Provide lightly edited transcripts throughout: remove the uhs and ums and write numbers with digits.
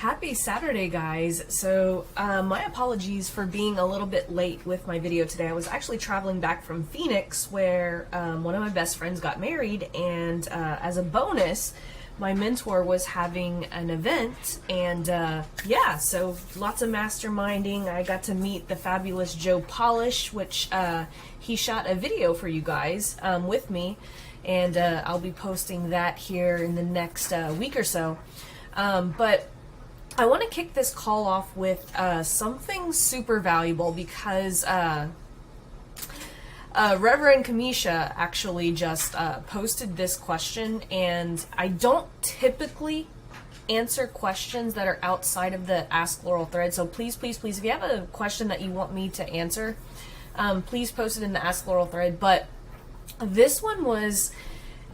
Happy Saturday, guys. So my apologies for being a little bit late with my video today. I was actually traveling back from Phoenix where one of my best friends got married, and as a bonus, my mentor was having an event, and yeah, so lots of masterminding. I got to meet the fabulous Joe Polish, which he shot a video for you guys with me, and I'll be posting that here in the next week or so. But I want to kick this call off with something super valuable because Reverend Kamisha actually just posted this question, and I don't typically answer questions that are outside of the Ask Laurel thread. So please, please, please, if you have a question that you want me to answer, please post it in the Ask Laurel thread. But this one was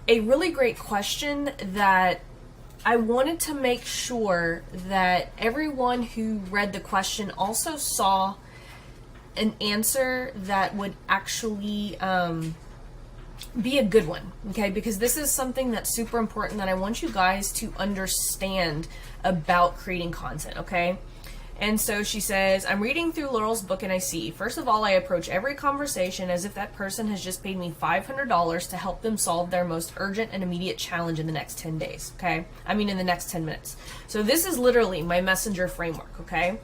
a really great question that I wanted to make sure that everyone who read the question also saw an answer that would actually be a good one, okay? Because this is something that's super important that I want you guys to understand about creating content, okay? And so she says, I'm reading through Laurel's book and I see, first of all, I approach every conversation as if that person has just paid me $500 to help them solve their most urgent and immediate challenge in the next 10 days, okay? I mean, in the next 10 minutes. So this is literally my messenger framework, okay?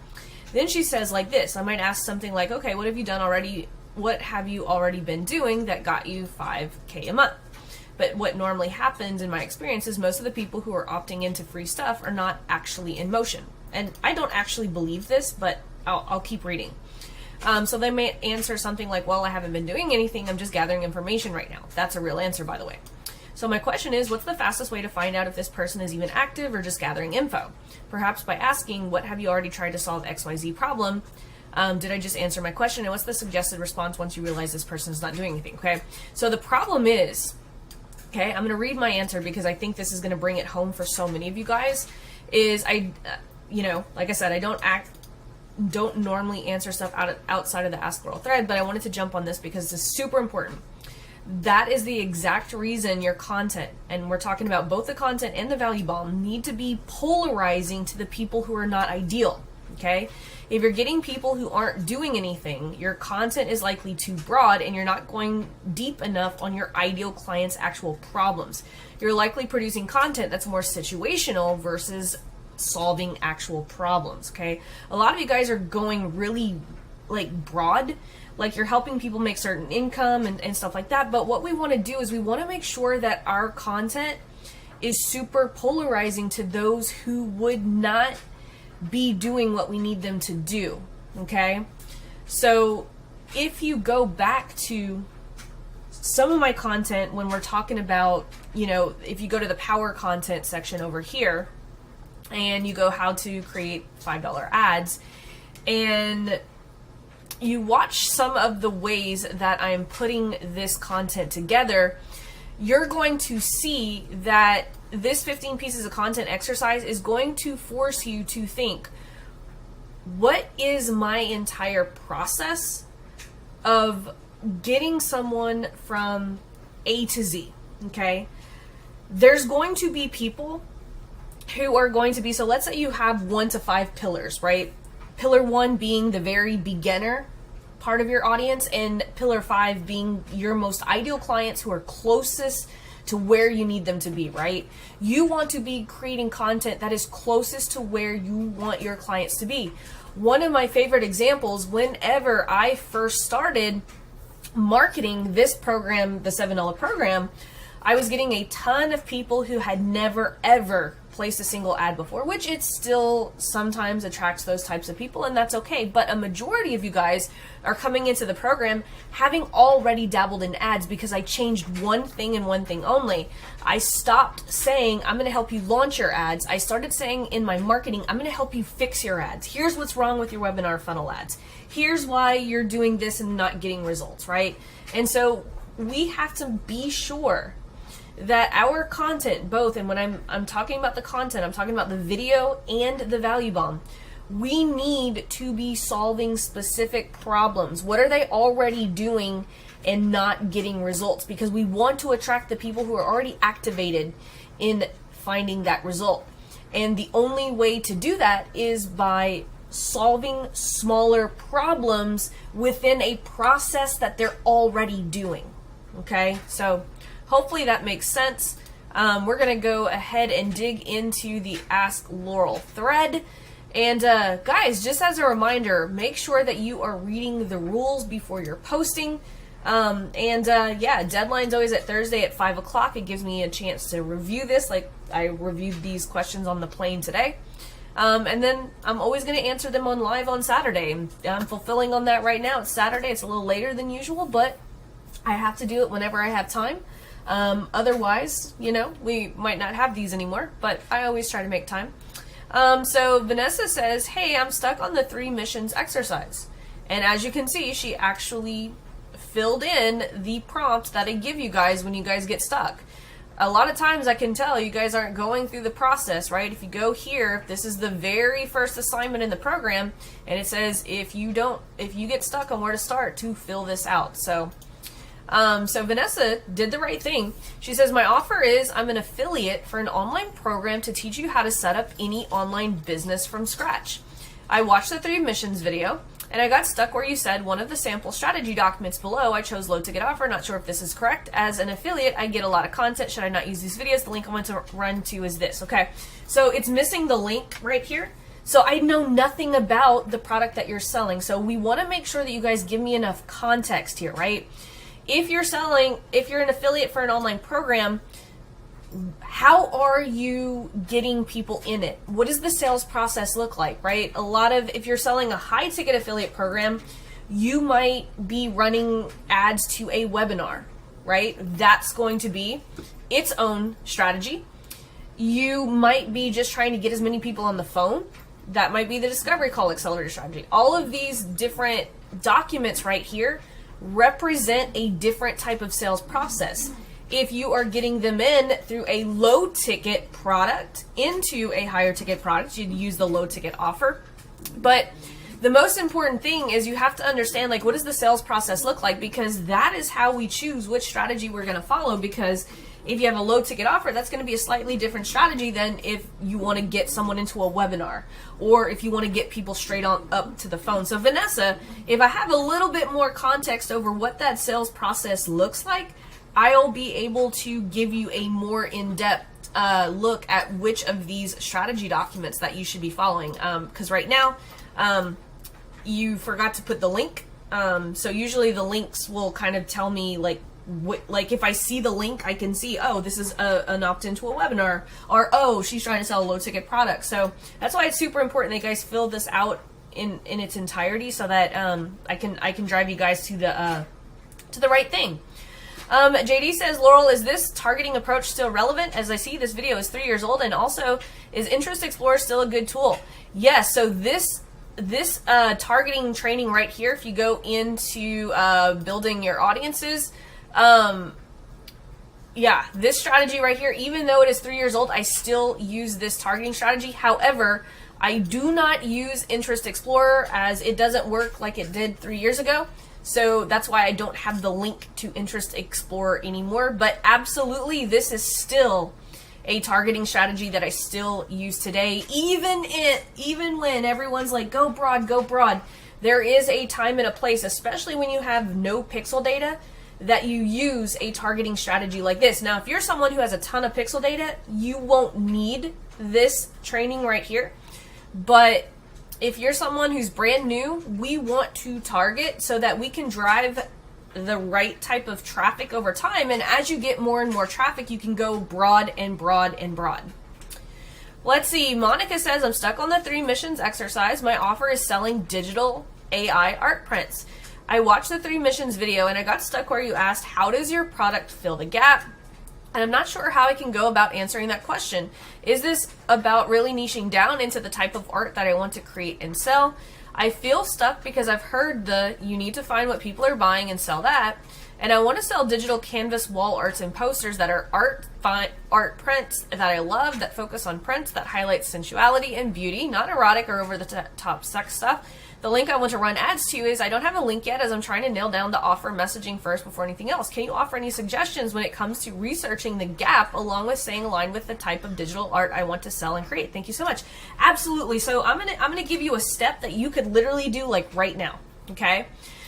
Then she says like this, I might ask something like, okay, what have you done already? What have you already been doing that got you $5K a month? But what normally happens in my experience is most of the people who are opting into free stuff are not actually in motion. And I don't actually believe this, but I'll keep reading. So they may answer something like, well, I haven't been doing anything. I'm just gathering information right now. That's a real answer, by the way. So my question is, what's the fastest way to find out if this person is even active or just gathering info? Perhaps by asking, what have you already tried to solve XYZ problem? Did I just answer my question? And what's the suggested response once you realize this person is not doing anything, okay? So the problem is, okay, I'm going to read my answer because I think this is going to bring it home for so many of you guys, is you know, like I said, I don't normally answer stuff outside of the Ask Laurel thread, but I wanted to jump on this because this is super important. That is the exact reason your content, and we're talking about both the content and the value bomb, need to be polarizing to the people who are not ideal, okay? If you're getting people who aren't doing anything, your content is likely too broad and you're not going deep enough on your ideal client's actual problems. You're likely producing content that's more situational versus solving actual problems, okay? A lot of you guys are going really like broad, like you're helping people make certain income and stuff like that, but what we want to do is we want to make sure that our content is super polarizing to those who would not be doing what we need them to do, okay? So if you go back to some of my content when we're talking about, you know, if you go to the power content section over here, and you go how to create $5 ads, and you watch some of the ways that I'm putting this content together, you're going to see that this 15 pieces of content exercise is going to force you to think, what is my entire process of getting someone from A to Z, okay? There's going to be people who are going to be, so let's say you have 1 to 5 pillars, right? Pillar 1 being the very beginner part of your audience, and pillar 5 being your most ideal clients who are closest to where you need them to be, right? You want to be creating content that is closest to where you want your clients to be. One of my favorite examples, whenever I first started marketing this program, the $7 program, I was getting a ton of people who had never ever placed a single ad before, which it still sometimes attracts those types of people, and that's okay. But a majority of you guys are coming into the program having already dabbled in ads because I changed one thing and one thing only. I stopped saying, I'm going to help you launch your ads. I started saying in my marketing, I'm going to help you fix your ads. Here's what's wrong with your webinar funnel ads. Here's why you're doing this and not getting results, right? And so we have to be sure that our content, both, and when I'm talking about the content, I'm talking about the video and the value bomb, we need to be solving specific problems. What are they already doing and not getting results? Because we want to attract the people who are already activated in finding that result. And the only way to do that is by solving smaller problems within a process that they're already doing. Okay, so hopefully that makes sense. We're going to go ahead and dig into the Ask Laurel thread. And guys, just as a reminder, make sure that you are reading the rules before you're posting. Yeah, deadline's always at Thursday at 5 o'clock. It gives me a chance to review this, like I reviewed these questions on the plane today. And then I'm always going to answer them on live on Saturday. I'm fulfilling on that right now. It's Saturday. It's a little later than usual, but I have to do it whenever I have time. Otherwise, you know, we might not have these anymore, but I always try to make time. So Vanessa says, hey, I'm stuck on the 3 missions exercise. And as you can see, she actually filled in the prompt that I give you guys when you guys get stuck. A lot of times I can tell you guys aren't going through the process, right? If you go here, this is the very first assignment in the program, and it says if you get stuck on where to start to fill this out. So Vanessa did the right thing. She says, my offer is I'm an affiliate for an online program to teach you how to set up any online business from scratch. I watched the 3 missions video, and I got stuck where you said one of the sample strategy documents below. I chose low ticket offer. Not sure if this is correct. As an affiliate, I get a lot of content. Should I not use these videos? The link I want to run to is this. Okay, so it's missing the link right here. So I know nothing about the product that you're selling. So we want to make sure that you guys give me enough context here, right? If you're an affiliate for an online program, how are you getting people in it? What does the sales process look like, right? If you're selling a high ticket affiliate program, you might be running ads to a webinar, right? That's going to be its own strategy. You might be just trying to get as many people on the phone. That might be the discovery call accelerator strategy. All of these different documents right here represent a different type of sales process. If you are getting them in through a low ticket product into a higher ticket product, you'd use the low ticket offer. But the most important thing is you have to understand, like, what does the sales process look like? Because that is how we choose which strategy we're going to follow. Because if you have a low ticket offer, that's going to be a slightly different strategy than if you want to get someone into a webinar or if you want to get people straight on up to the phone. So Vanessa, if I have a little bit more context over what that sales process looks like, I'll be able to give you a more in-depth look at which of these strategy documents that you should be following. Because right now, you forgot to put the link. So usually the links will kind of tell me, like if I see the link, I can see, oh, this is an opt-in to a webinar, or oh, she's trying to sell a low-ticket product. So that's why it's super important that you guys fill this out in its entirety, so that I can drive you guys to the right thing. JD says, Laurel, is this targeting approach still relevant? As I see, this video is 3 years old, and also, is Interest Explorer still a good tool? Yes. So this targeting training right here, if you go into building your audiences, yeah, this strategy right here, even though it is 3 years old, I still use this targeting strategy. However, I do not use Interest Explorer, as it doesn't work like it did 3 years ago. So that's why I don't have the link to Interest Explorer anymore. But absolutely, this is still a targeting strategy that I still use today. Even when everyone's like, go broad, go broad. There is a time and a place, especially when you have no pixel data, that you use a targeting strategy like this. Now, if you're someone who has a ton of pixel data, you won't need this training right here. But if you're someone who's brand new, we want to target so that we can drive the right type of traffic over time. And as you get more and more traffic, you can go broad and broad and broad. Let's see. Monica says, I'm stuck on the 3 missions exercise. My offer is selling digital AI art prints. I watched the 3 missions video and I got stuck where you asked, how does your product fill the gap? And I'm not sure how I can go about answering that question. Is this about really niching down into the type of art that I want to create and sell? I feel stuck because I've heard you need to find what people are buying and sell that. and I want to sell digital canvas wall arts and posters that are art prints that I love, that focus on prints that highlight sensuality and beauty, not erotic or over the top sex stuff. The link I want to run ads to is, I don't have a link yet, as I'm trying to nail down the offer messaging first before anything else. Can you offer any suggestions when it comes to researching the gap, along with staying aligned with the type of digital art I want to sell and create? Thank you so much. Absolutely. So I'm gonna give you a step that you could literally do like right now. Okay,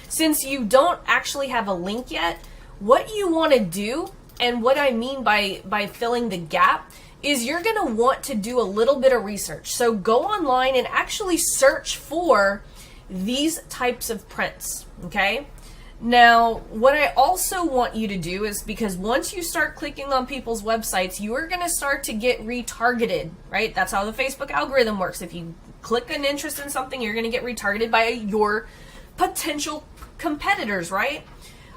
since you don't actually have a link yet, what you want to do, and what I mean by filling the gap, is you're gonna want to do a little bit of research. So go online and actually search for these types of prints. Okay, now what I also want you to do is, because once you start clicking on people's websites, you are going to start to get retargeted, right? That's how the Facebook algorithm works. If you click an interest in something, you're going to get retargeted by your potential competitors, right?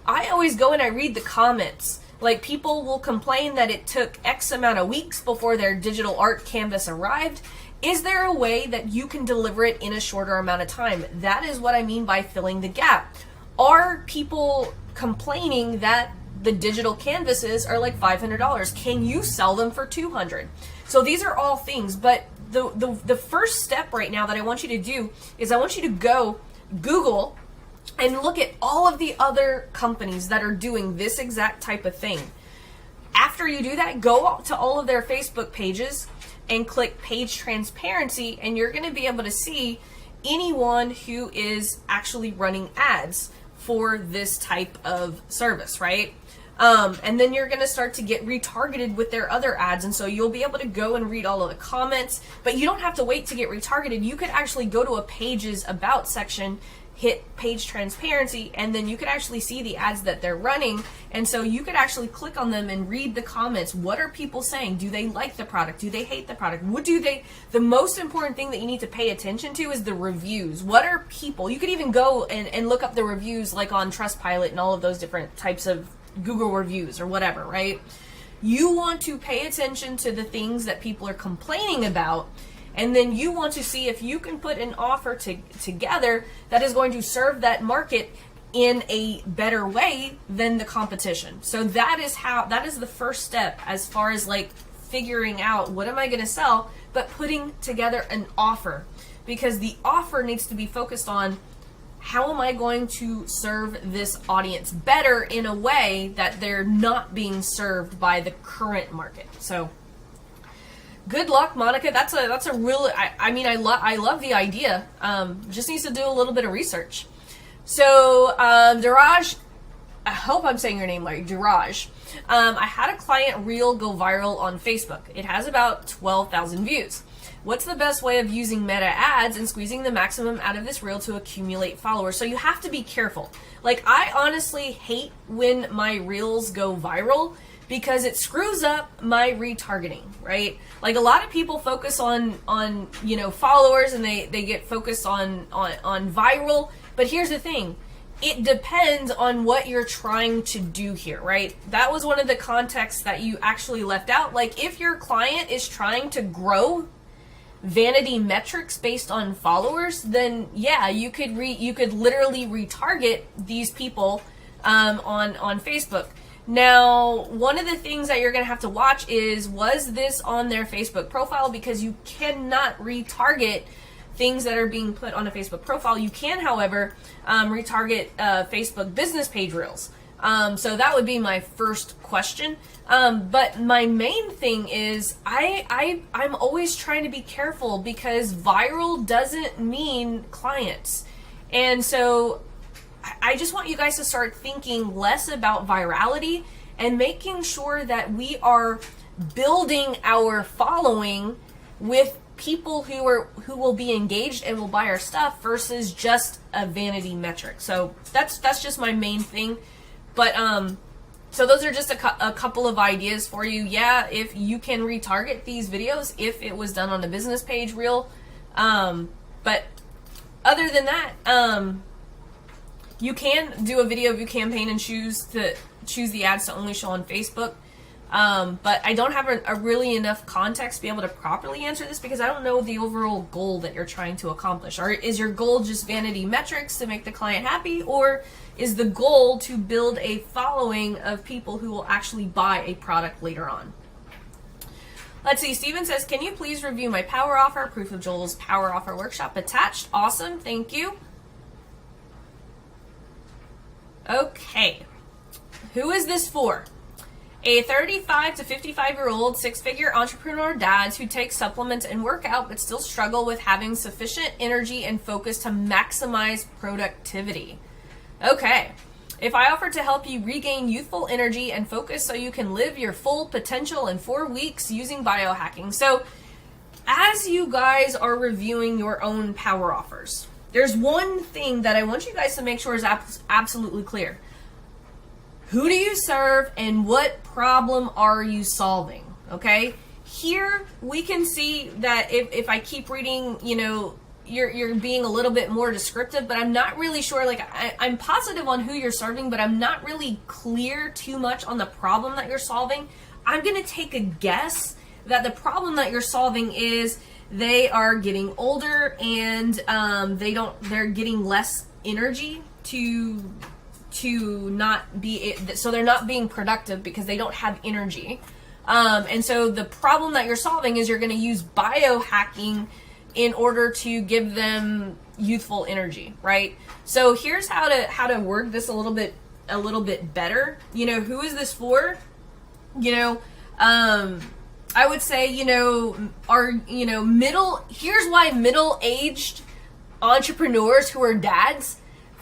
I always go and I read the comments. Like, people will complain that it took X amount of weeks before their digital art canvas arrived. Is there a way that you can deliver it in a shorter amount of time? That is what I mean by filling the gap. Are people complaining that the digital canvases are like $500? Can you sell them for $200? So these are all things, but the first step right now that I want you to do is, I want you to go Google and look at all of the other companies that are doing this exact type of thing. After you do that, go to all of their Facebook pages and click page transparency, and you're going to be able to see anyone who is actually running ads for this type of service, right? And then you're going to start to get retargeted with their other ads, and so you'll be able to go and read all of the comments, but you don't have to wait to get retargeted. You could actually go to a page's about section, hit page transparency, and then you could actually see the ads that they're running. And so you could actually click on them and read the comments. What are people saying? Do they like the product? Do they hate the product? What do they, the most important thing that you need to pay attention to is the reviews. What are people, you could even go and look up the reviews like on Trustpilot and all of those different types of Google reviews or whatever, right? You want to pay attention to the things that people are complaining about, and then you want to see if you can put an offer together that is going to serve that market in a better way than the competition. So that is the first step as far as like figuring out what am I going to sell, but putting together an offer, because the offer needs to be focused on how am I going to serve this audience better in a way that they're not being served by the current market. So good luck, Monica. That's a real, I love the idea. Just needs to do a little bit of research. So, Diraj, I hope I'm saying your name right, Diraj. I had a client reel go viral on Facebook. It has about 12,000 views. What's the best way of using meta ads and squeezing the maximum out of this reel to accumulate followers? So you have to be careful. Like, I honestly hate when my reels go viral, because it screws up my retargeting, right? Like, a lot of people focus on followers, and they get focused on viral. But here's the thing. It depends on what you're trying to do here, right? That was one of the contexts that you actually left out. Like, if your client is trying to grow vanity metrics based on followers, then yeah, you could literally retarget these people on Facebook. Now, one of the things that you're going to have to watch is, was this on their Facebook profile? Because you cannot retarget things that are being put on a Facebook profile. You can, however, retarget Facebook business page reels. So that would be my first question. But my main thing is, I'm always trying to be careful, because viral doesn't mean clients. And so I just want you guys to start thinking less about virality and making sure that we are building our following with people who will be engaged and will buy our stuff, versus just a vanity metric. So that's just my main thing. But so those are just a couple of ideas for you. Yeah, if you can retarget these videos if it was done on a business page reel. But other than that, you can do a video view campaign and choose the ads to only show on Facebook. But I don't have a really enough context to be able to properly answer this because I don't know the overall goal that you're trying to accomplish. Or is your goal just vanity metrics to make the client happy? Or is the goal to build a following of people who will actually buy a product later on? Let's see, Steven says, can you please review my power offer? Proof of Joel's power offer workshop attached. Awesome, thank you. Okay, who is this for? A 35 to 55-year-old six-figure entrepreneur dads who take supplements and work out but still struggle with having sufficient energy and focus to maximize productivity. Okay. If I offer to help you regain youthful energy and focus so you can live your full potential in 4 weeks using biohacking. So as you guys are reviewing your own power offers, there's one thing that I want you guys to make sure is absolutely clear. Who do you serve and what problem are you solving? Okay? Here we can see that if I keep reading, you know, you're being a little bit more descriptive, but I'm not really sure. Like I'm positive on who you're serving, but I'm not really clear too much on the problem that you're solving. I'm going to take a guess that the problem that you're solving is they are getting older and they're getting less energy to not be, so they're not being productive because they don't have energy. And so the problem that you're solving is you're going to use biohacking in order to give them youthful energy, right? So here's how to word this a little bit better. You know, who is this for? You know, I would say, you know, here's why middle-aged entrepreneurs who are dads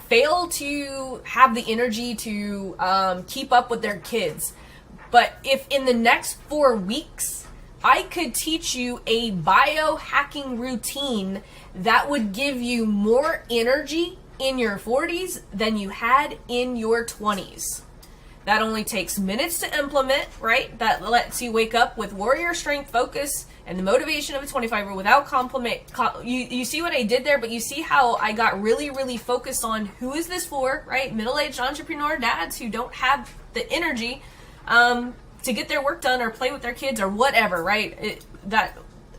fail to have the energy to keep up with their kids. But if in the next 4 weeks, I could teach you a biohacking routine that would give you more energy in your 40s than you had in your 20s. That only takes minutes to implement, right? That lets you wake up with warrior strength, focus, and the motivation of a 25-year-old without you see what I did there, but you see how I got really, really focused on who is this for, right? Middle-aged entrepreneur dads who don't have the energy to get their work done or play with their kids or whatever, right? That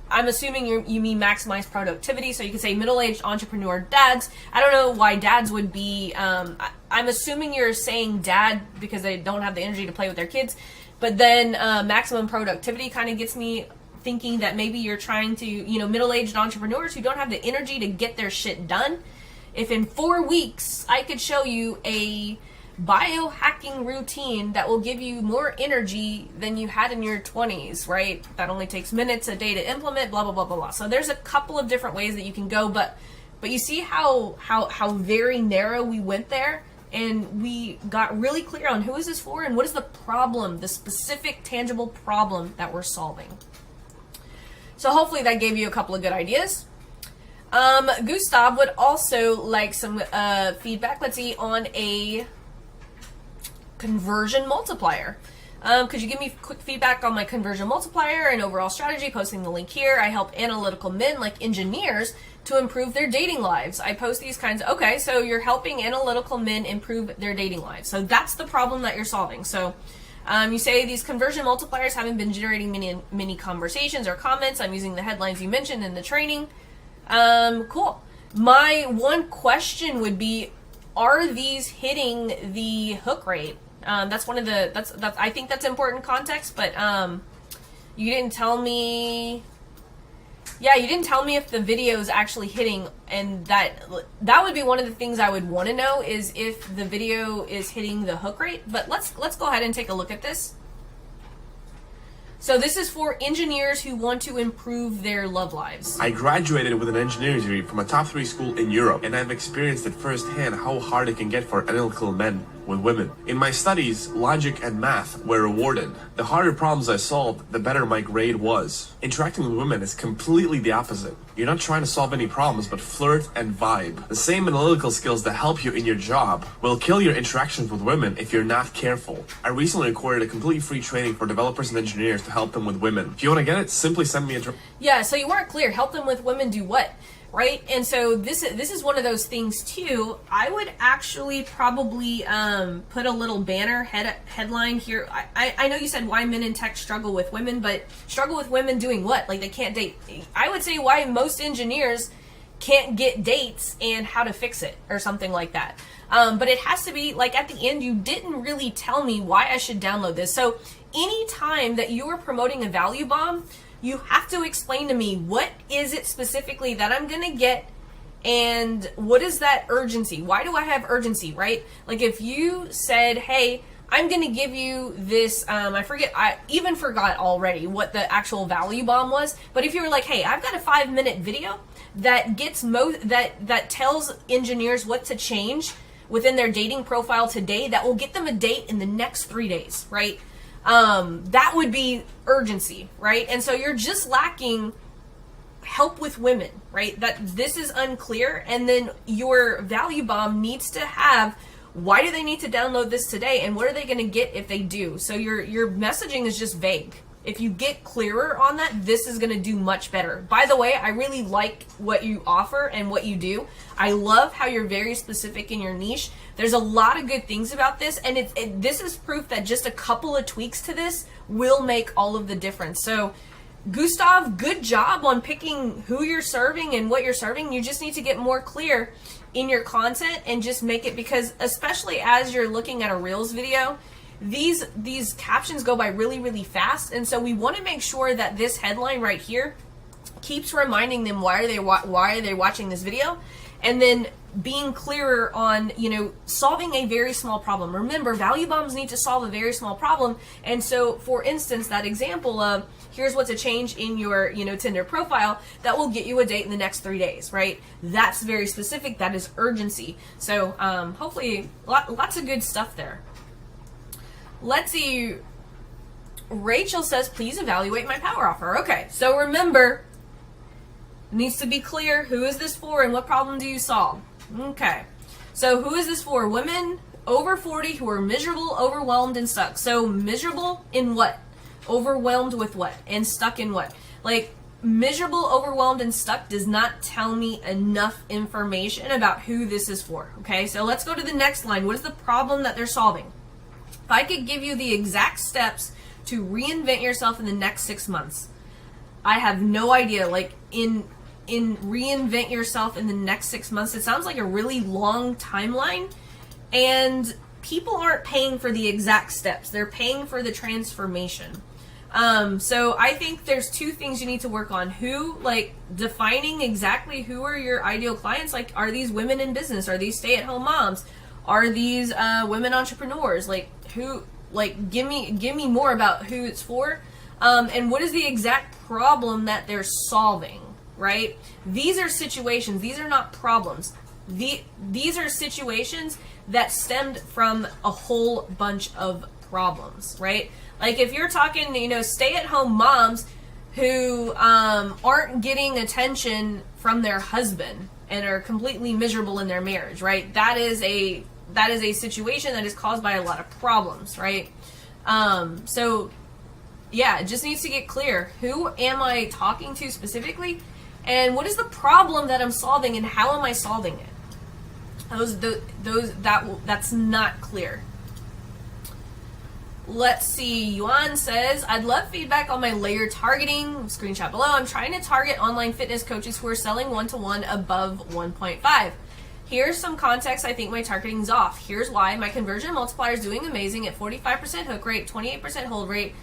I'm assuming you mean maximize productivity, so you can say middle-aged entrepreneur dads. I don't know why dads would be, I'm assuming you're saying dad because they don't have the energy to play with their kids, but then maximum productivity kind of gets me thinking that maybe you're trying to, you know, middle-aged entrepreneurs who don't have the energy to get their shit done. If in 4 weeks I could show you a biohacking routine that will give you more energy than you had in your 20s, right? That only takes minutes a day to implement, blah, blah, blah, blah, blah. So there's a couple of different ways that you can go, but you see how very narrow we went there, and we got really clear on who is this for and what is the problem, the specific tangible problem that we're solving. So hopefully that gave you a couple of good ideas. Gustav would also like some feedback, let's see, on a conversion multiplier. Could you give me quick feedback on my conversion multiplier and overall strategy? Posting the link here. I help analytical men like engineers to improve their dating lives. I post these kinds of, okay, so you're helping analytical men improve their dating lives. So that's the problem that you're solving. So you say these conversion multipliers haven't been generating many conversations or comments. I'm using the headlines you mentioned in the training. Cool. My one question would be, are these hitting the hook rate? That's one of the, that's I think that's important context, but you didn't tell me. Yeah, you didn't tell me if the video is actually hitting, and that would be one of the things I would want to know, is if the video is hitting the hook rate. But let's go ahead and take a look at this. So this is for engineers who want to improve their love lives. I graduated with an engineering degree from a top 3 school in Europe, and I've experienced it firsthand how hard it can get for analytical men with women. In my studies, logic and math were rewarded. The harder problems I solved, the better my grade was. Interacting with women is completely the opposite. You're not trying to solve any problems, but flirt and vibe. The same analytical skills that help you in your job will kill your interactions with women if you're not careful. I recently recorded a completely free training for developers and engineers to help them with women. If you want to get it, simply send me a... Yeah, so you weren't clear. Help them with women do what? right? And so this is one of those things too. I would actually probably put a little banner headline here. I know you said why men in tech struggle with women, but struggle with women doing what? Like they can't date. I would say why most engineers can't get dates and how to fix it or something like that. But it has to be like at the end, you didn't really tell me why I should download this. So anytime that you are promoting a value bomb, you have to explain to me what is it specifically that I'm going to get and what is that urgency? Why do I have urgency, right? Like if you said, hey, I'm going to give you this, I even forgot already what the actual value bomb was, but if you were like, hey, I've got a 5-minute video that gets that tells engineers what to change within their dating profile today that will get them a date in the next 3 days, right? That would be urgency, right? And so you're just lacking help with women, right? That this is unclear. And then your value bomb needs to have, why do they need to download this today? And what are they going to get if they do? So your messaging is just vague. If you get clearer on that, this is going to do much better. By the way, I really like what you offer and what you do. I love how you're very specific in your niche. There's a lot of good things about this, and this is proof that just a couple of tweaks to this will make all of the difference. So, Gustav, good job on picking who you're serving and what you're serving. You just need to get more clear in your content and just make it, because especially as you're looking at a Reels video, these captions go by really, really fast, and so we want to make sure that this headline right here keeps reminding them why are they watching this video, and then being clearer on, solving a very small problem. Remember, value bombs need to solve a very small problem, and so for instance, that example of here's what to change in your Tinder profile that will get you a date in the next 3 days, right? That's very specific. That is urgency. So hopefully lots of good stuff there. Let's see. Rachel says, please evaluate my power offer. Okay, so remember, it needs to be clear, who is this for and what problem do you solve? Okay, so who is this for? Women over 40 who are miserable, overwhelmed, and stuck. So miserable in what? Overwhelmed with what? And stuck in what? Like, miserable, overwhelmed, and stuck does not tell me enough information about who this is for. Okay, so let's go to the next line. What is the problem that they're solving? If I could give you the exact steps to reinvent yourself in the next 6 months, I have no idea. Like in reinvent yourself in the next 6 months, it sounds like a really long timeline, and people aren't paying for the exact steps. They're paying for the transformation. So I think there's two things you need to work on. Defining exactly who are your ideal clients. Like, are these women in business? Are these stay-at-home moms? Are these women entrepreneurs? Give me more about who it's for, and what is the exact problem that they're solving, right? These are situations. These are not problems. These are situations that stemmed from a whole bunch of problems, right? Like if you're talking, stay-at-home moms who aren't getting attention from their husband and are completely miserable in their marriage, right? That is a situation that is caused by a lot of problems, right? So yeah, it just needs to get clear. Who am I talking to specifically? And what is the problem that I'm solving, and how am I solving it? That's not clear. Let's see. Yuan says, I'd love feedback on my layer targeting. Screenshot below. I'm trying to target online fitness coaches who are selling one-to-one above 1.5. Here's some context. I think my targeting's off. Here's why. My conversion multiplier is doing amazing at 45% hook rate, 28% hold rate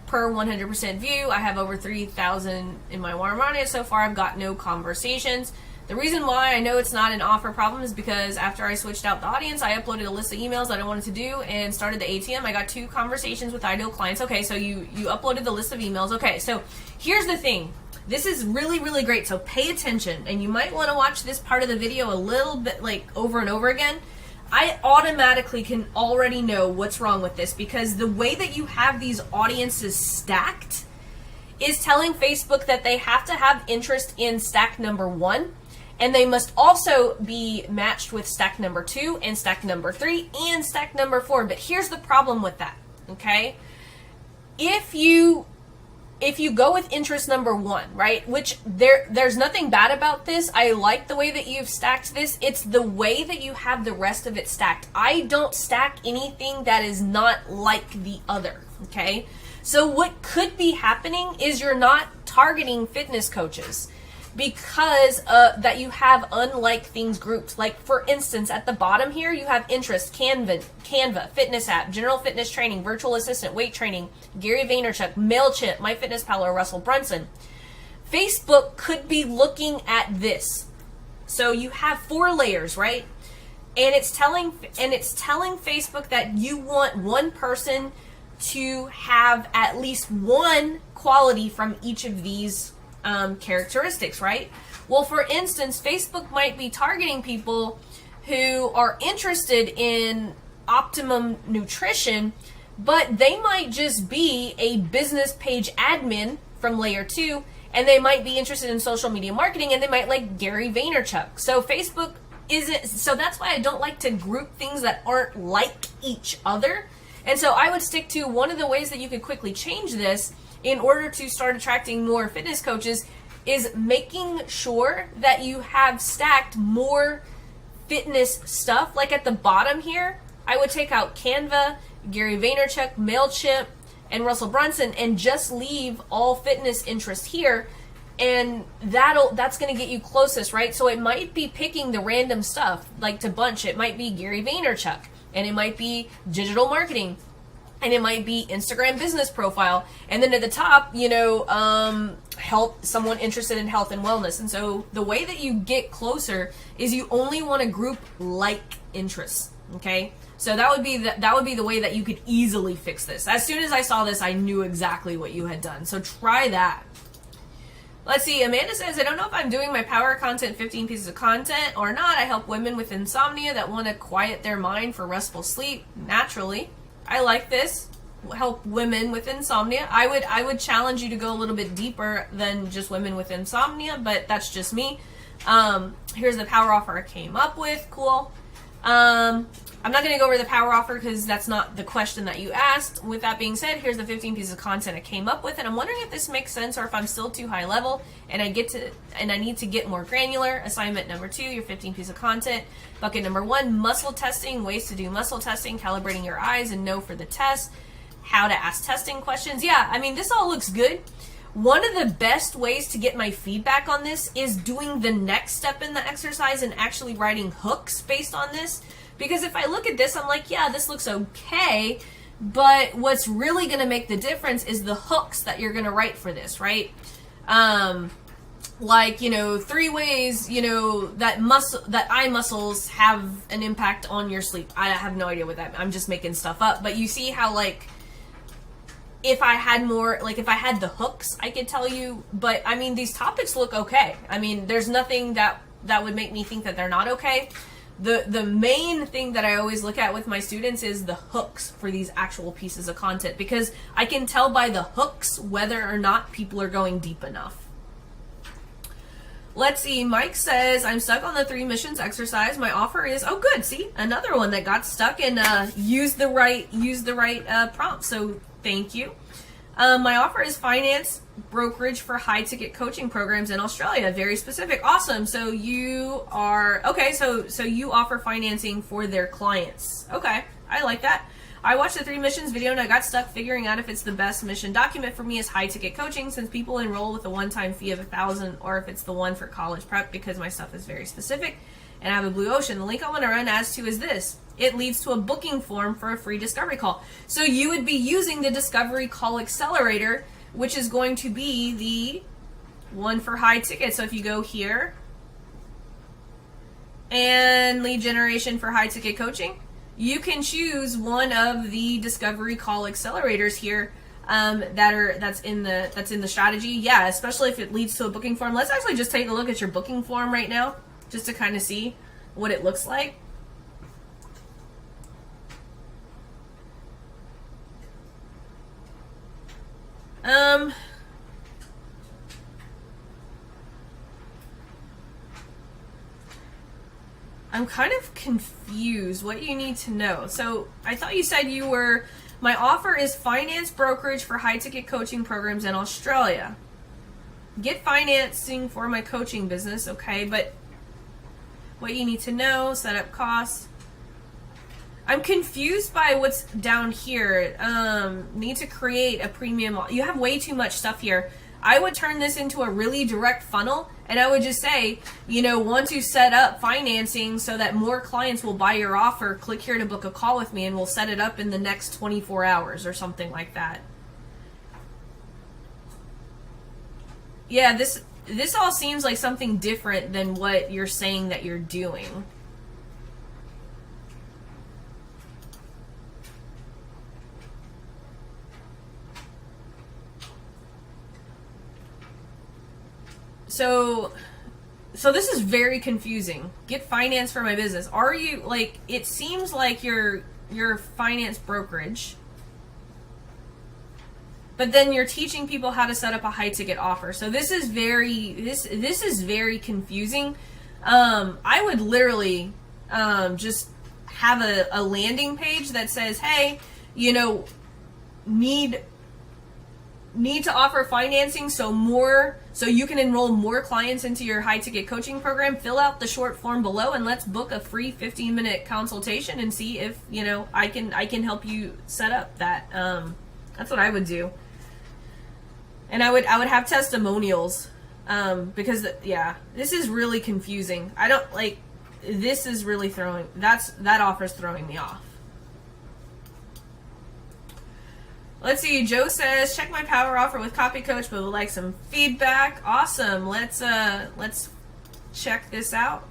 per 100% view. I have over 3,000 in my warm audience so far. I've got no conversations. The reason why I know it's not an offer problem is because after I switched out the audience, I uploaded a list of emails that I wanted to do and started the ATM. I got 2 conversations with ideal clients. Okay, so you uploaded the list of emails. Okay, so here's the thing. This is really, really great, so pay attention. And you might want to watch this part of the video a little bit, over and over again. I automatically can already know what's wrong with this, because the way that you have these audiences stacked is telling Facebook that they have to have interest in stack number 1, and they must also be matched with stack number 2 and stack number 3 and stack number 4. But here's the problem with that, okay? If if you go with interest number 1, right, which there's nothing bad about this. I like the way that you've stacked this. It's the way that you have the rest of it stacked. I don't stack anything that is not like the other, okay? So what could be happening is you're not targeting fitness coaches because that you have unlike things grouped. Like, for instance, at the bottom here, you have interest, Canva, fitness app, general fitness training, virtual assistant, weight training, Gary Vaynerchuk, MailChimp, MyFitnessPal, or Russell Brunson. Facebook could be looking at this. So you have 4 layers, right? And it's telling Facebook that you want one person to have at least one quality from each of these characteristics, right? Well, for instance, Facebook might be targeting people who are interested in optimum nutrition, but they might just be a business page admin from layer 2, and they might be interested in social media marketing, and they might like Gary Vaynerchuk. So Facebook isn't, so that's why I don't like to group things that aren't like each other. And so I would stick to one of the ways that you could quickly change this in order to start attracting more fitness coaches is making sure that you have stacked more fitness stuff. Like at the bottom here, I would take out Canva, Gary Vaynerchuk, MailChimp, and Russell Brunson and just leave all fitness interest here, and that's going to get you closest, right? So it might be picking the random stuff, like to bunch. It might be Gary Vaynerchuk, and it might be digital marketing, and it might be Instagram business profile. And then at the top, health, someone interested in health and wellness. And so the way that you get closer is you only want to group like interests. Okay. So that would be the way that you could easily fix this. As soon as I saw this, I knew exactly what you had done. So try that. Let's see. Amanda says, I don't know if I'm doing my power content 15 pieces of content or not. I help women with insomnia that want to quiet their mind for restful sleep naturally. I like this. Help women with insomnia. I would challenge you to go a little bit deeper than just women with insomnia, but that's just me. Here's the power offer I came up with. Cool. I'm not going to go over the power offer because that's not the question that you asked. With that being said, here's the 15 pieces of content I came up with, and I'm wondering if this makes sense or if I'm still too high level and I need to get more granular. Assignment number 2, your 15 pieces of content. Bucket number 1, muscle testing, ways to do muscle testing, calibrating your eyes and know for the test, how to ask testing questions. Yeah, I mean, this all looks good. One of the best ways to get my feedback on this is doing the next step in the exercise and actually writing hooks based on this. Because if I look at this, I'm like, yeah, this looks okay, but what's really going to make the difference is the hooks that you're going to write for this, right? Like, 3 ways, that eye muscles have an impact on your sleep. I have no idea what that, I'm just making stuff up. But you see how, like, if I had the hooks, I could tell you, but I mean, these topics look okay. I mean, there's nothing that would make me think that they're not okay. The main thing that I always look at with my students is the hooks for these actual pieces of content, because I can tell by the hooks whether or not people are going deep enough. Let's see. Mike says, I'm stuck on the 3 missions exercise. My offer is, oh good, see, another one that got stuck and used the right prompt. So thank you. My offer is finance brokerage for high ticket coaching programs in Australia. Very specific. Awesome. So you are, okay, so you offer financing for their clients. Okay, I like that. I watched the 3 missions video and I got stuck figuring out if it's the best mission document for me is high ticket coaching, since people enroll with a one-time fee of $1,000, or if it's the one for college prep, because my stuff is very specific and I have a blue ocean. The link I want to run as to is this. It leads to a booking form for a free discovery call. So you would be using the discovery call accelerator, which is going to be the one for high ticket. So if you go here and lead generation for high ticket coaching, you can choose one of the discovery call accelerators here that's in the strategy. Yeah, especially if it leads to a booking form. Let's actually just take a look at your booking form right now, just to kind of see what it looks like. I'm kind of confused. What do you need to know? So I thought you said you were My offer is finance brokerage for high-ticket coaching programs in Australia. Get financing for my coaching business, okay, but what you need to know, setup costs. I'm confused by what's down here. Need to create a premium. You have way too much stuff here. I would turn this into a really direct funnel, and I would just say, want to set up financing so that more clients will buy your offer. Click here to book a call with me, and we'll set it up in the next 24 hours or something like that. Yeah, this all seems like something different than what you're saying that you're doing. So this is very confusing. Get finance for my business. Are you, like, it seems like you're finance brokerage, but then you're teaching people how to set up a high ticket offer. So this is very confusing. I would literally just have a landing page that says, hey, need to offer financing so you can enroll more clients into your high ticket coaching program. Fill out the short form below and let's book a free 15-minute consultation and see if I can help you set up that. That's what I would do. And I would have testimonials because this is really confusing. I don't like, this is really that offer's throwing me off. Let's see, Joe says, check my power offer with Copy Coach, but would like some feedback. Awesome. Let's check this out.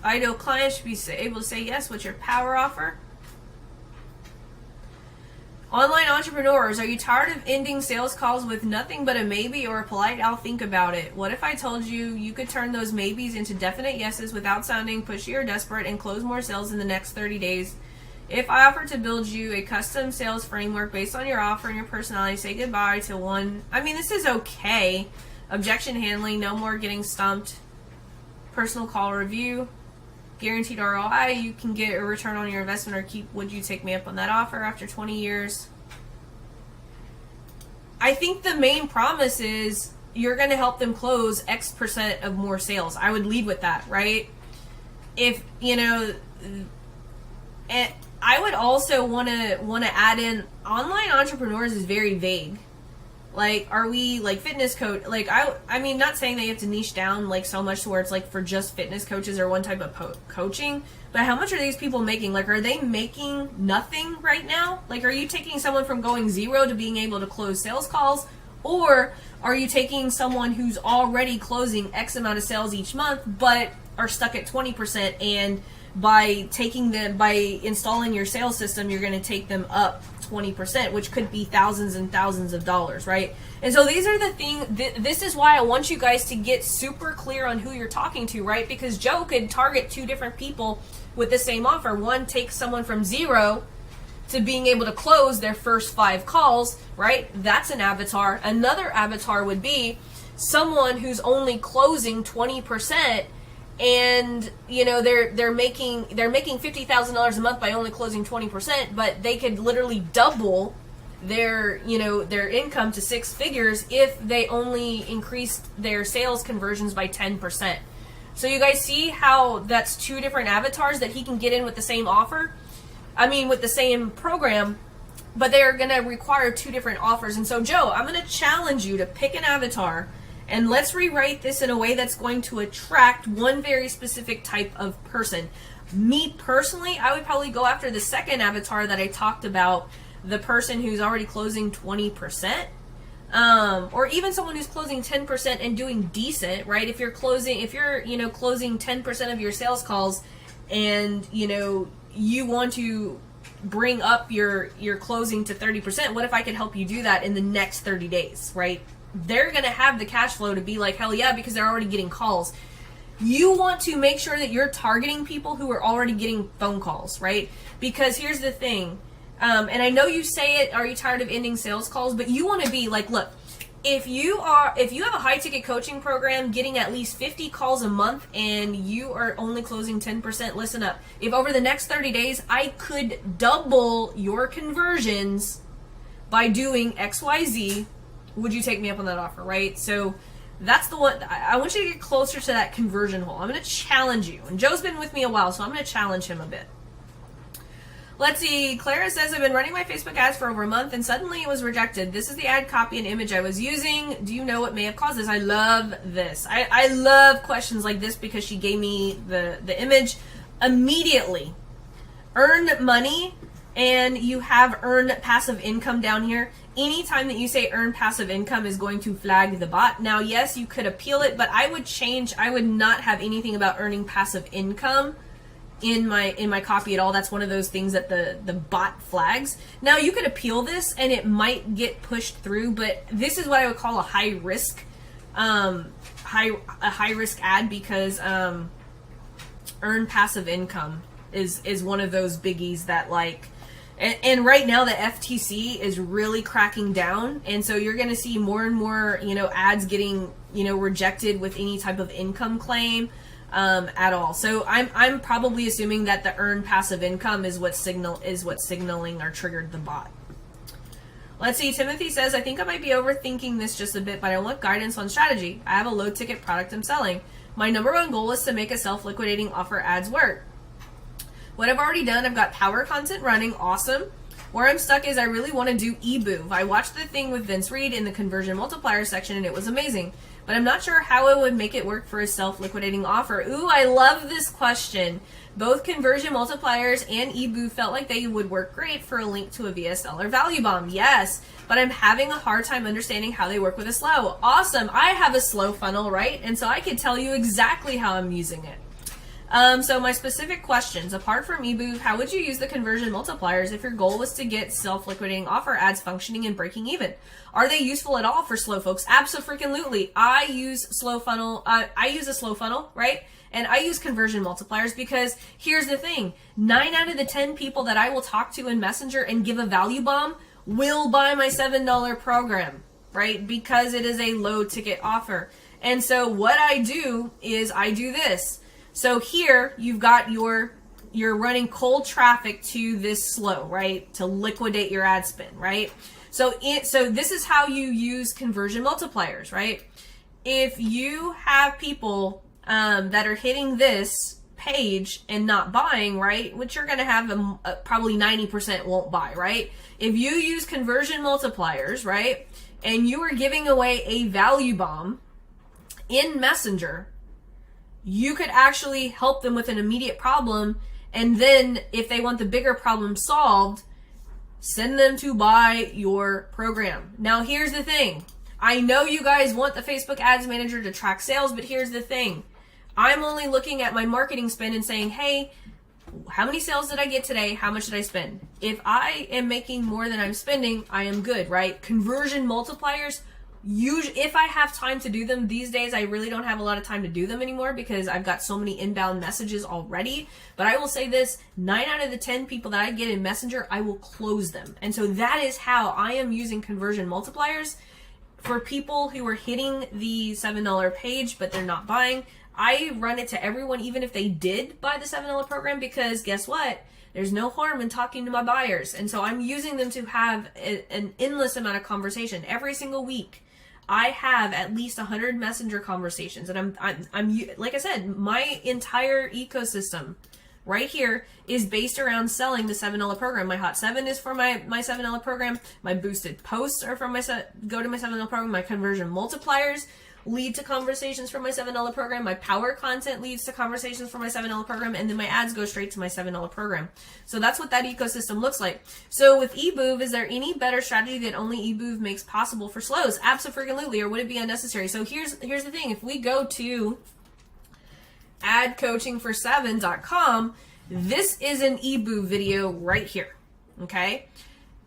Ideal clients should be able to say yes. What's your power offer? Online entrepreneurs, are you tired of ending sales calls with nothing but a maybe or a polite I'll think about it? What if I told you could turn those maybes into definite yeses without sounding pushy or desperate and close more sales in the next 30 days? If I offer to build you a custom sales framework based on your offer and your personality, say goodbye to one. I mean, this is okay. Objection handling, no more getting stumped. Personal call review, guaranteed ROI. You can get a return on your investment or would you take me up on that offer after 20 years? I think the main promise is you're going to help them close X% of more sales. I would lead with that, right? If, and I would also want to add in online entrepreneurs is very vague. Like, are we like fitness coach? Like, I mean, not saying that you have to niche down like so much to where it's like for just fitness coaches or one type of coaching, but how much are these people making? Like, are they making nothing right now? Like, are you taking someone from going zero to being able to close sales calls? Or are you taking someone who's already closing X amount of sales each month, but are stuck at 20% and by installing your sales system, you're going to take them up 20%, which could be thousands and thousands of dollars, right? And so these are the things, this is why I want you guys to get super clear on who you're talking to, right? Because Joe could target two different people with the same offer. One takes someone from zero to being able to close their first 5 calls, right? That's an avatar. Another avatar would be someone who's only closing 20%. And they're making $50,000 a month by only closing 20%, but they could literally double their income to 6 figures if they only increased their sales conversions by 10%. So you guys see how that's 2 different avatars that he can get in with the same offer? I mean, with the same program, but they're going to require 2 different offers. And so, Joe, I'm going to challenge you to pick an avatar. And let's rewrite this in a way that's going to attract one very specific type of person. Me personally, I would probably go after the second avatar that I talked about, the person who's already closing 20%, or even someone who's closing 10% and doing decent, right? If you're closing 10% of your sales calls, and you want to bring up your closing to 30%, what if I could help you do that in the next 30 days, right? They're going to have the cash flow to be like, hell yeah, because they're already getting calls. You want to make sure that you're targeting people who are already getting phone calls, right? Because here's the thing, and I know you say it, are you tired of ending sales calls? But you want to be like, look, if you have a high ticket coaching program getting at least 50 calls a month and you are only closing 10%, listen up. If over the next 30 days I could double your conversions by doing XYZ, would you take me up on that offer, right? So that's the one. I want you to get closer to that conversion goal. I'm going to challenge you. And Joe's been with me a while, so I'm going to challenge him a bit. Let's see. Clara says, I've been running my Facebook ads for over a month and suddenly it was rejected. This is the ad copy and image I was using. Do you know what may have caused this? I love this. I love questions like this because she gave me the image immediately. Earn money, and you have earn passive income down here. Anytime that you say earn passive income is going to flag the bot. Now, yes, you could appeal it, but I would not have anything about earning passive income in my copy at all. That's one of those things that the bot flags. Now, you could appeal this and it might get pushed through, but this is what I would call a high risk ad because earn passive income is one of those biggies that like. And right now the FTC is really cracking down, and so you're going to see more and more, ads getting, rejected with any type of income claim at all. So I'm probably assuming that the earned passive income is what's signaling or triggered the bot. Let's see. Timothy says, I think I might be overthinking this just a bit, but I want guidance on strategy. I have a low ticket product I'm selling. My number one goal is to make a self-liquidating offer ads work. What I've already done, I've got power content running, awesome. Where I'm stuck is I really want to do eBoov. I watched the thing with Vince Reed in the conversion multiplier section and it was amazing, but I'm not sure how I would make it work for a self-liquidating offer. Ooh, I love this question. Both conversion multipliers and eBoov felt like they would work great for a link to a VSL or value bomb. Yes, but I'm having a hard time understanding how they work with a slow. Awesome. I have a slow funnel, right? And so I could tell you exactly how I'm using it. So my specific questions, apart from eBoov, how would you use the conversion multipliers if your goal was to get self-liquidating offer ads functioning and breaking even? Are they useful at all for slow folks? Absolutely. I use a slow funnel, right? And I use conversion multipliers because here's the thing, 9 out of the 10 people that I will talk to in Messenger and give a value bomb will buy my $7 program, right? Because it is a low ticket offer. And so what I do is I do this. So here you've got you're running cold traffic to this slow, right? To liquidate your ad spend, right? So this is how you use conversion multipliers, right? If you have people that are hitting this page and not buying, right? Which you're going to have probably 90% won't buy, right? If you use conversion multipliers, right? And you are giving away a value bomb in Messenger, you could actually help them with an immediate problem, and then if they want the bigger problem solved, send them to buy your program. Now here's the thing. I know you guys want the Facebook Ads Manager to track sales, but here's the thing. I'm only looking at my marketing spend and saying, hey, how many sales did I get today? How much did I spend? If I am making more than I'm spending, I am good, right? Conversion multipliers, usually, if I have time to do them these days, I really don't have a lot of time to do them anymore because I've got so many inbound messages already. But I will say this, 9 out of the 10 people that I get in Messenger, I will close them. And so that is how I am using conversion multipliers for people who are hitting the $7 page, but they're not buying. I run it to everyone, even if they did buy the $7 program, because guess what? There's no harm in talking to my buyers. And so I'm using them to have an endless amount of conversation every single week. I have at least 100 Messenger conversations, and I'm like I said, my entire ecosystem right here is based around selling the $7 program. My Hot 7 is for my $7 program. My boosted posts are from my go to my $7 program. My conversion multipliers lead to conversations for my $7 program. My power content leads to conversations for my $7 program, and then my ads go straight to my $7 program. So that's what that ecosystem looks like. So with eBoov, is there any better strategy that only eBoov makes possible for slows? Absolutely, or would it be unnecessary? So here's the thing. If we go to adcoachingfor7.com, this is an eBoov video right here, okay?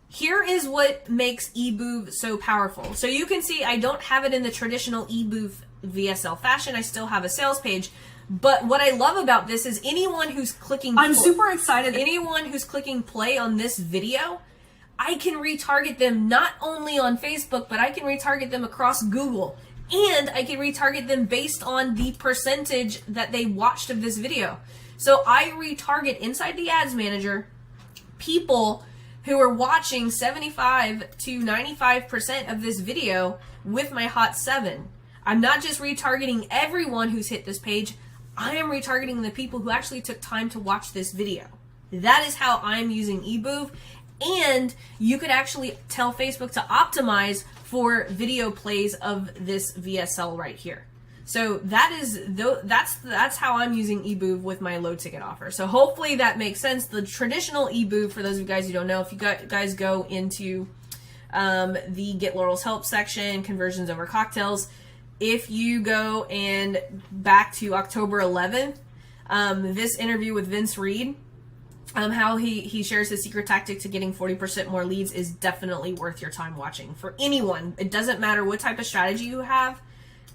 Here is what makes eBoov so powerful. So you can see I don't have it in the traditional eBoov VSL fashion. I still have a sales page. But what I love about this is anyone who's clicking... I'm super excited. Anyone who's clicking play on this video, I can retarget them not only on Facebook, but I can retarget them across Google. And I can retarget them based on the percentage that they watched of this video. So I retarget inside the ads manager people who are watching 75 to 95% of this video with my Hot 7. I'm not just retargeting everyone who's hit this page. I am retargeting the people who actually took time to watch this video. That is how I'm using eBoov. And you could actually tell Facebook to optimize for video plays of this VSL right here. So that's how I'm using eBoov with my low ticket offer. So hopefully that makes sense. The traditional eBoov, for those of you guys who don't know, if you guys go into the Get Laurel's Help section, conversions over cocktails, if you go and back to October 11th, this interview with Vince Reed, how he shares his secret tactic to getting 40% more leads is definitely worth your time watching. For anyone, it doesn't matter what type of strategy you have,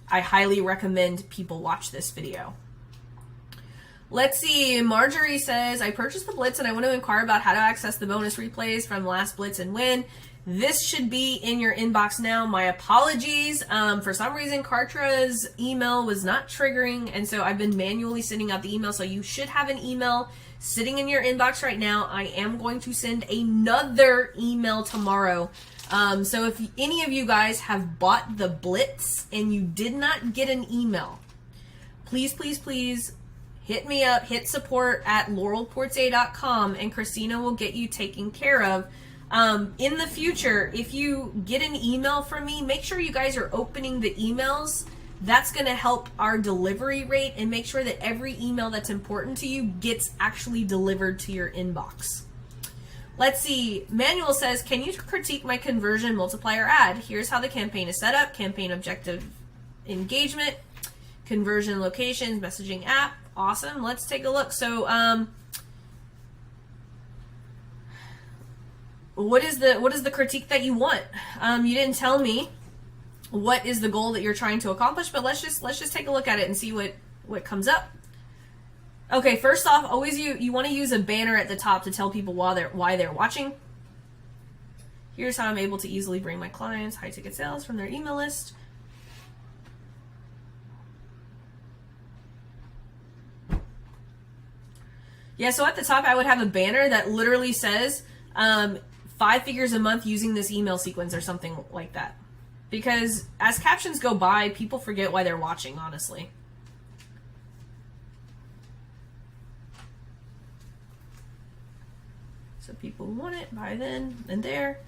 I highly recommend people watch this video. Let's see, Marjorie says, I purchased the Blitz and I want to inquire about how to access the bonus replays from last Blitz and win. This should be in your inbox now. My apologies. For some reason, Kartra's email was not triggering, and so I've been manually sending out the email, so you should have an email sitting in your inbox right now. I am going to send another email tomorrow. So if any of you guys have bought the Blitz and you did not get an email, please, please, please hit me up, hit support at laurelportier.com, and Christina will get you taken care of. In the future, if you get an email from me, make sure you guys are opening the emails. That's going to help our delivery rate and make sure that every email that's important to you gets actually delivered to your inbox. Let's see. Manuel says, can you critique my conversion multiplier ad? Here's how the campaign is set up. Campaign objective engagement, conversion locations, messaging app. Awesome. Let's take a look. So, what is the critique that you want? You didn't tell me what is the goal that you're trying to accomplish, but let's just take a look at it and see what comes up. Okay, first off, always you want to use a banner at the top to tell people why they're watching. Here's how I'm able to easily bring my clients high ticket sales from their email list. Yeah, so at the top I would have a banner that literally says 5 figures a month using this email sequence or something like that. Because as captions go by, people forget why they're watching, honestly. So people want it, buy then and there.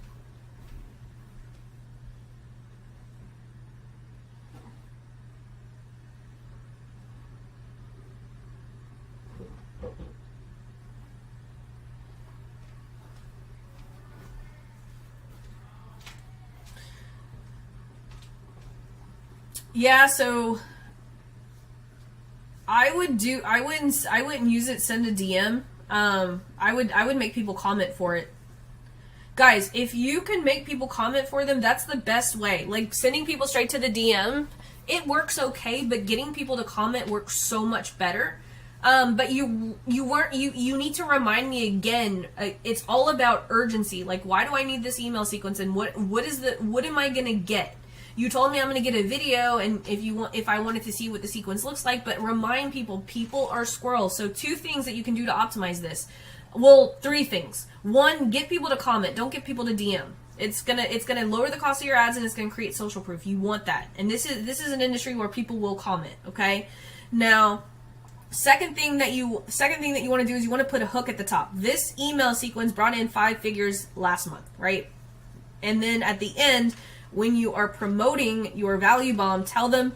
Yeah, so I wouldn't use it, send a DM. I would make people comment for it. Guys, if you can make people comment for them, that's the best way. Like sending people straight to the DM, it works okay, but getting people to comment works so much better. But you need to remind me again, it's all about urgency. Like, why do I need this email sequence, and what am I gonna get? You told me I'm going to get a video, and if I wanted to see what the sequence looks like, but remind people are squirrels. So 2 things that you can do to optimize this. Well, 3 things. 1, get people to comment. Don't get people to DM. It's gonna lower the cost of your ads, and it's gonna create social proof. You want that, and this is an industry where people will comment. Okay, now. Second thing that you want to do is you want to put a hook at the top. This email sequence brought in 5 figures last month, right? And then at the end, when you are promoting your value bomb, tell them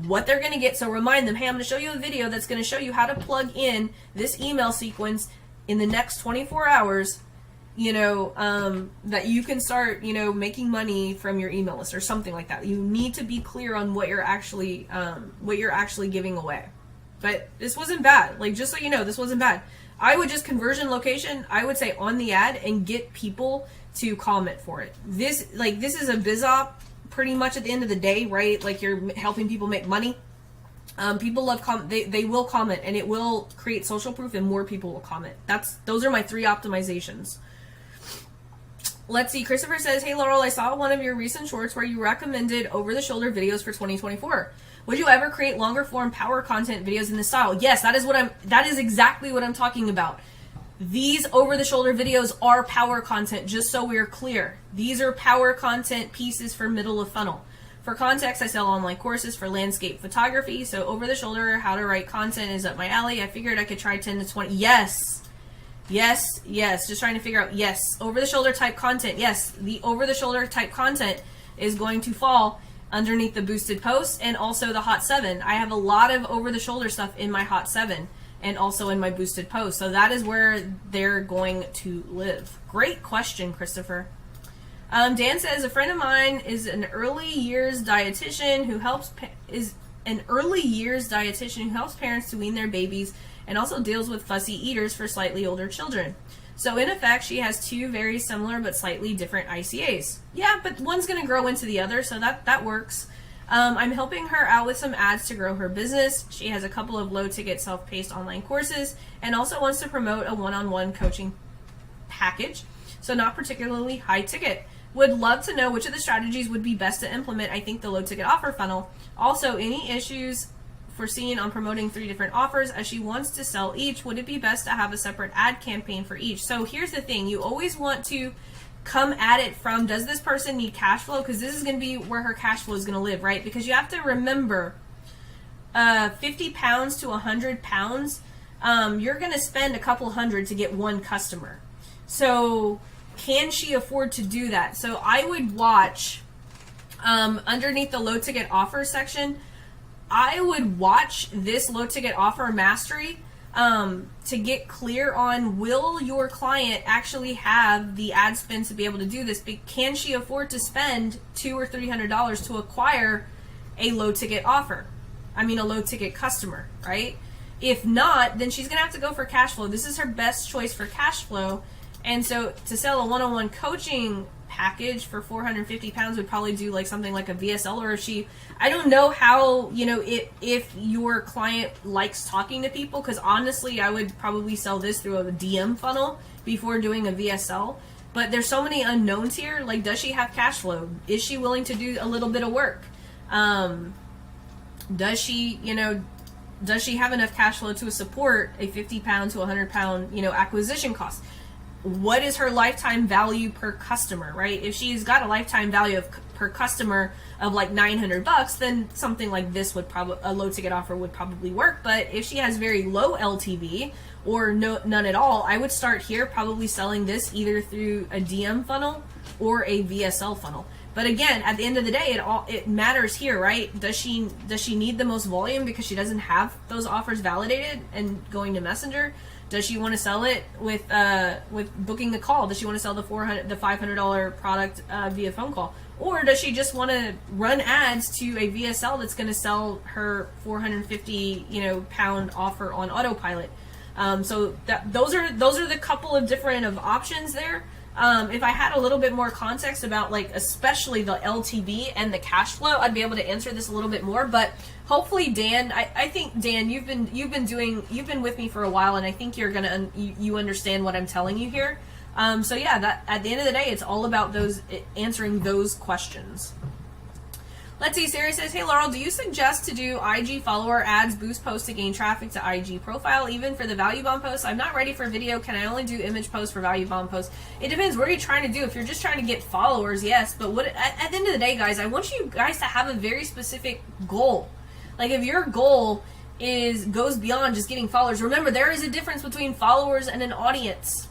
what they're going to get. So remind them, hey, I'm going to show you a video that's going to show you how to plug in this email sequence in the next 24 hours, that you can start, making money from your email list or something like that. You need to be clear on what you're actually giving away. But this wasn't bad. Like, just so you know, this wasn't bad. I would just conversion location, I would say on the ad, and get people to comment for it. This is a biz op pretty much at the end of the day, right? Like, you're helping people make money. People love they will comment, and it will create social proof, and more people will comment. Those are my 3 optimizations. Let's see. Christopher says, "Hey Laurel, I saw one of your recent shorts where you recommended over-the-shoulder videos for 2024. Would you ever create longer form power content videos in this style?" Yes, that is exactly what I'm talking about. These over-the-shoulder videos are power content, just so we're clear. These are power content pieces for middle of funnel. For context, I sell online courses for landscape photography, so over-the-shoulder, how to write content is up my alley. I figured I could try 10 to 20. Yes. Yes, yes. Just trying to figure out, yes. Over-the-shoulder type content. Yes, the over-the-shoulder type content is going to fall underneath the boosted posts and also the Hot 7. I have a lot of over-the-shoulder stuff in my Hot 7 and also in my boosted posts. So that is where they're going to live. Great question, Christopher. Dan says, a friend of mine is an early years dietitian who helps parents to wean their babies and also deals with fussy eaters for slightly older children. So in effect, she has two very similar but slightly different ICAs. Yeah, but one's going to grow into the other, so that works. I'm helping her out with some ads to grow her business. She has a couple of low-ticket self-paced online courses and also wants to promote a one-on-one coaching package, so not particularly high-ticket. Would love to know which of the strategies would be best to implement. I think the low-ticket offer funnel. Also, any issues foreseen on promoting 3 different offers as she wants to sell each? Would it be best to have a separate ad campaign for each? So here's the thing. You always want to come at it from, does this person need cash flow? Because this is going to be where her cash flow is going to live, right? Because you have to remember, 50 pounds to 100 pounds, you're going to spend a couple hundred to get one customer. So can she afford to do that? So I would watch underneath the low ticket offer section, I would watch this low ticket offer mastery to get clear on, will your client actually have the ad spend to be able to do this? Can she afford to spend $200 or $300 to acquire a low ticket offer? I mean, a low ticket customer, right? If not, then she's gonna have to go for cash flow. This is her best choice for cash flow. And so to sell a one-on-one coaching package for 450 pounds would probably do like something like a VSL, or if she, I don't know how, you know, if your client likes talking to people, because honestly I would probably sell this through a DM funnel before doing a VSL. But there's so many unknowns here. Like, does she have cash flow? Is she willing to do a little bit of work? Does she, you know, does she have enough cash flow to support a 50 pound to 100 pound, you know, acquisition cost? What is her lifetime value per customer, right? If she's got a lifetime value of per customer of like $900, then something like this would probably, a low ticket offer would probably work. But if she has very low LTV or none at all, I would start here probably selling this either through a DM funnel or a VSL funnel. But again, at the end of the day, it matters here, right? Does she need the most volume because she doesn't have those offers validated and going to Messenger? Does she want to sell it with booking a call? Does she want to sell the $500 product via phone call? Or does she just want to run ads to a VSL that's going to sell her 450 pound offer on autopilot? So those are the couple of different of options there. If I had a little bit more context about, like, especially the LTV and the cash flow, I'd be able to answer this a little bit more. But hopefully, Dan, I think, Dan, you've been with me for a while, and I think you're gonna you understand what I'm telling you here. So yeah, that at the end of the day, it's all about answering those questions. Let's see, Sarah says, hey Laurel, do you suggest to do IG follower ads, boost posts to gain traffic to IG profile, even for the value bomb posts? I'm not ready for video. Can I only do image posts for value bomb posts? It depends. What are you trying to do? If you're just trying to get followers, yes. But at the end of the day, guys, I want you guys to have a very specific goal. Like, if your goal goes beyond just getting followers, remember, there is a difference between followers and an audience.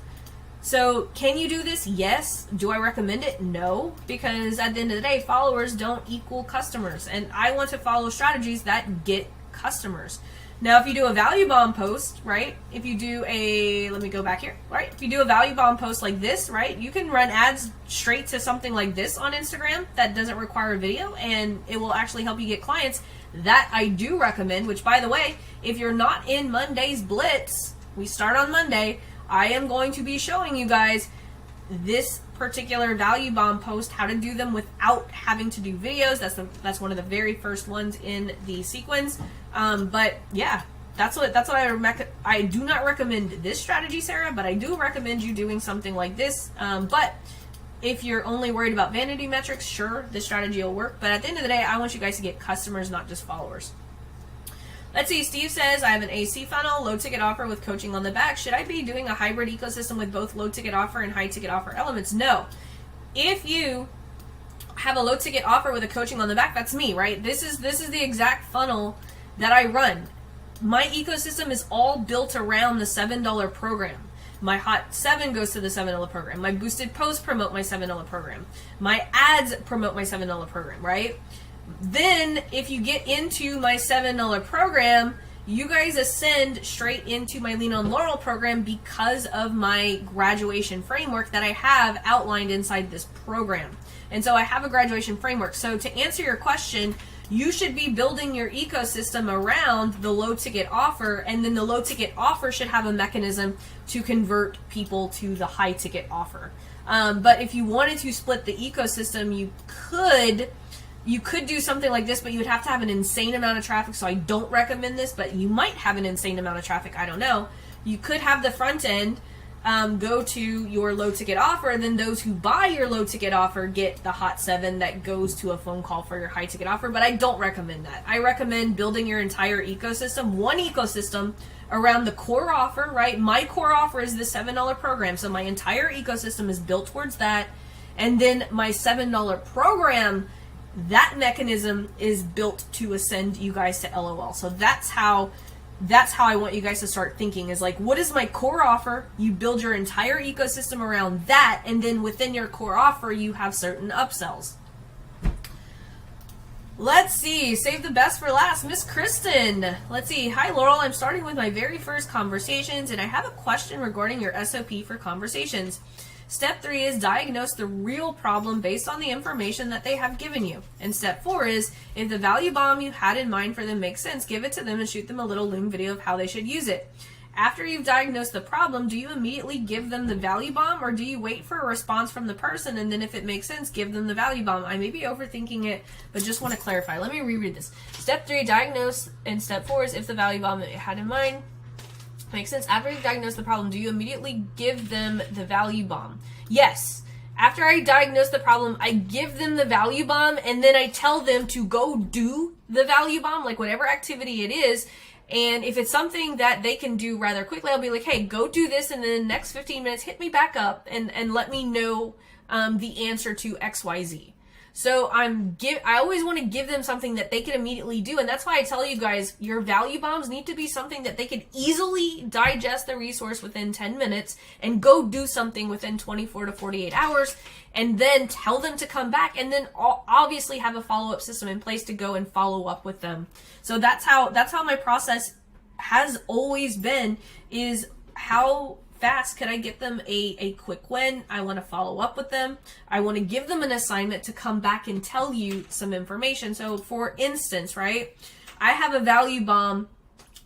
So, can you do this? Yes. Do I recommend it? No. Because at the end of the day, followers don't equal customers. And I want to follow strategies that get customers. Now, if you do a value bomb post, right? If you do let me go back here, right? If you do a value bomb post like this, right? You can run ads straight to something like this on Instagram that doesn't require a video, and it will actually help you get clients. That I do recommend, which, by the way, if you're not in Monday's Blitz, we start on Monday, I am going to be showing you guys this particular value bomb post, how to do them without having to do videos. That's one of the very first ones in the sequence. But yeah, that's what I do not recommend this strategy, Sarah, but I do recommend you doing something like this. But If you're only worried about vanity metrics, sure, this strategy will work. But at the end of the day, I want you guys to get customers, not just followers. Let's see, Steve says, I have an AC funnel, low ticket offer with coaching on the back. Should I be doing a hybrid ecosystem with both low ticket offer and high ticket offer elements? No. If you have a low ticket offer with a coaching on the back, that's me, right? This is the exact funnel that I run. My ecosystem is all built around the $7 program. My Hot 7 goes to the $7 program. My boosted posts promote my $7 program. My ads promote my $7 program, right? Then, if you get into my $7 program, you guys ascend straight into my Lean on Laurel program because of my graduation framework that I have outlined inside this program. And so I have a graduation framework. So to answer your question, you should be building your ecosystem around the low ticket offer, and then the low ticket offer should have a mechanism to convert people to the high ticket offer. But if you wanted to split the ecosystem, you could do something like this, but you would have to have an insane amount of traffic. So I don't recommend this, but you might have an insane amount of traffic. I don't know. You could have the front end go to your low ticket offer, and then those who buy your low ticket offer get the Hot 7 that goes to a phone call for your high ticket offer. But I don't recommend that. I recommend building your entire ecosystem, one ecosystem around the core offer, right? My core offer is the $7 program. So my entire ecosystem is built towards that. And then my $7 program, that mechanism is built to ascend you guys to LOL. So that's how I want you guys to start thinking, is like, what is my core offer? You build your entire ecosystem around that, and then within your core offer, you have certain upsells. Let's see, save the best for last, Miss Kristen. Let's see, hi Laurel, I'm starting with my very first conversations, and I have a question regarding your SOP for conversations. Step 3 is diagnose the real problem based on the information that they have given you. And step 4 is, if the value bomb you had in mind for them makes sense, give it to them and shoot them a little Loom video of how they should use it. After you've diagnosed the problem, do you immediately give them the value bomb, or do you wait for a response from the person, and then if it makes sense, give them the value bomb? I may be overthinking it, but just want to clarify. Let me reread this. Step 3, diagnose, and step 4 is, if the value bomb that you had in mind makes sense. After you diagnose the problem, do you immediately give them the value bomb? Yes. After I diagnose the problem, I give them the value bomb, and then I tell them to go do the value bomb, like whatever activity it is. And if it's something that they can do rather quickly, I'll be like, hey, go do this, and then in the next 15 minutes, hit me back up and let me know the answer to XYZ. So I always want to give them something that they can immediately do, and that's why I tell you guys, your value bombs need to be something that they can easily digest the resource within 10 minutes and go do something within 24 to 48 hours, and then tell them to come back, and then obviously have a follow-up system in place to go and follow up with them. So that's how my process has always been, is how fast could I get them a quick win? I want to follow up with them. I want to give them an assignment to come back and tell you some information. So for instance, right, I have a value bomb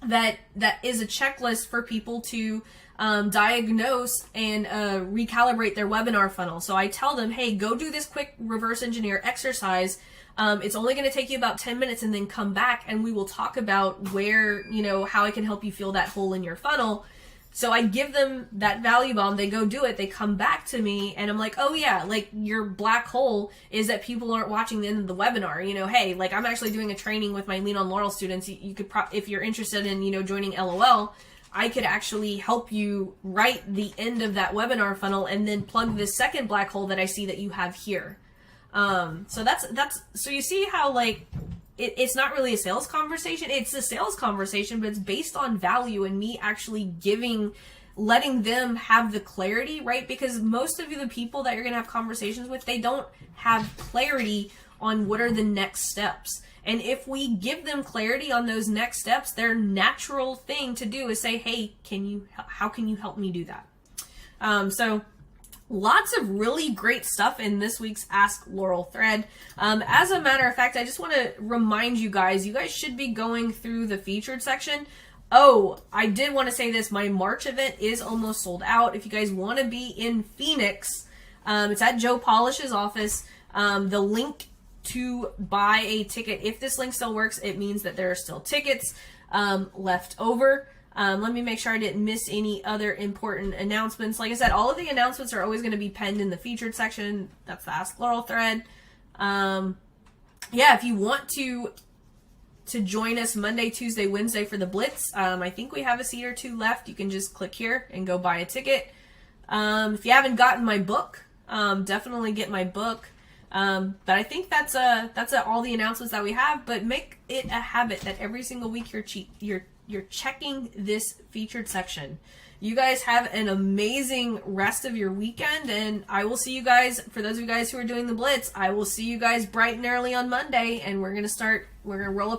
that is a checklist for people to diagnose and recalibrate their webinar funnel. So I tell them, hey, go do this quick reverse engineer exercise. It's only going to take you about 10 minutes, and then come back and we will talk about where, how I can help you fill that hole in your funnel. So I give them that value bomb, they go do it, they come back to me, and I'm like, oh yeah, like your black hole is that people aren't watching the end of the webinar. Hey, like I'm actually doing a training with my Lean on Laurel students. You could, if you're interested in, joining LOL, I could actually help you write the end of that webinar funnel and then plug this second black hole that I see that you have here. So so you see how like, it's not really a sales conversation. It's a sales conversation, but it's based on value and me actually letting them have the clarity, right? Because most of the people that you're going to have conversations with, they don't have clarity on what are the next steps. And if we give them clarity on those next steps, their natural thing to do is say, hey, how can you help me do that? So lots of really great stuff in this week's Ask Laurel thread. As a matter of fact, I just want to remind you guys should be going through the featured section. Oh, I did want to say this. My March event is almost sold out. If you guys want to be in Phoenix, it's at Joe Polish's office. The link to buy a ticket, if this link still works, it means that there are still tickets left over. Let me make sure I didn't miss any other important announcements. Like I said, all of the announcements are always going to be penned in the featured section. That's the Ask Laurel thread. Yeah, if you want to join us Monday, Tuesday, Wednesday for the Blitz, I think we have a seat or two left. You can just click here and go buy a ticket. If you haven't gotten my book, definitely get my book. But I think that's all the announcements that we have. But make it a habit that every single week you're checking this featured section. You guys have an amazing rest of your weekend, and I will see you guys, for those of you guys who are doing the Blitz, I will see you guys bright and early on Monday, and we're going to roll up